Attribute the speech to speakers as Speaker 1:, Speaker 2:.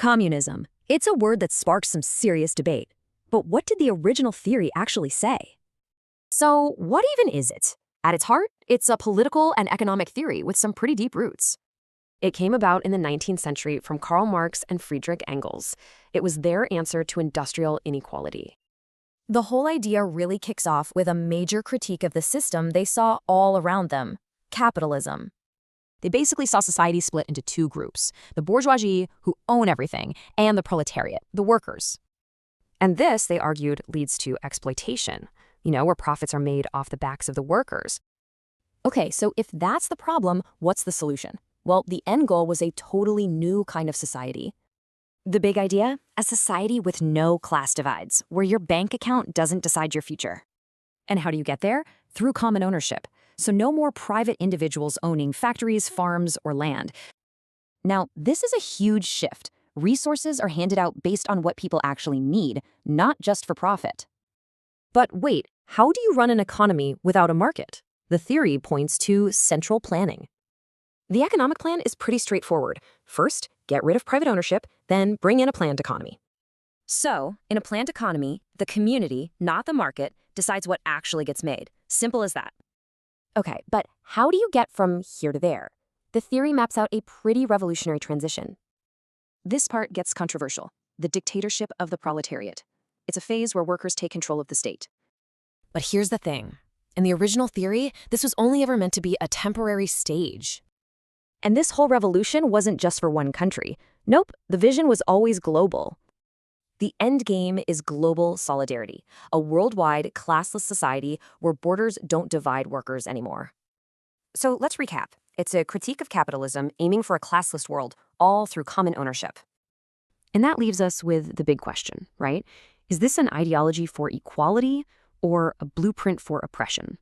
Speaker 1: Communism. It's a word that sparks some serious debate. But what did the original theory actually say?
Speaker 2: So, what even is it? At its heart, it's a political and economic theory with some pretty deep roots. It came about in the 19th century from Karl Marx and Friedrich Engels. It was their answer to industrial inequality.
Speaker 3: The whole idea really kicks off with a major critique of the system they saw all around them: capitalism.
Speaker 2: They basically saw society split into two groups: the bourgeoisie, who own everything, and the proletariat, the workers. And this, they argued, leads to exploitation, where profits are made off the backs of the workers.
Speaker 3: Okay, so if that's the problem, what's the solution? Well, the end goal was a totally new kind of society.
Speaker 1: The big idea? A society with no class divides, where your bank account doesn't decide your future. And how do you get there? Through common ownership. So no more private individuals owning factories, farms, or land. Now, this is a huge shift. Resources are handed out based on what people actually need, not just for profit.
Speaker 2: But wait, how do you run an economy without a market? The theory points to central planning. The economic plan is pretty straightforward. First, get rid of private ownership, then bring in a planned economy.
Speaker 1: So, in a planned economy, the community, not the market, decides what actually gets made. Simple as that.
Speaker 2: Okay, but how do you get from here to there? The theory maps out a pretty revolutionary transition.
Speaker 4: This part gets controversial: the dictatorship of the proletariat. It's a phase where workers take control of the state.
Speaker 2: But here's the thing. In the original theory, this was only ever meant to be a temporary stage.
Speaker 1: And this whole revolution wasn't just for one country. Nope, the vision was always global. The end game is global solidarity, a worldwide, classless society where borders don't divide workers anymore.
Speaker 2: So let's recap. It's a critique of capitalism aiming for a classless world, all through common ownership. And that leaves us with the big question, right? Is this an ideology for equality or a blueprint for oppression?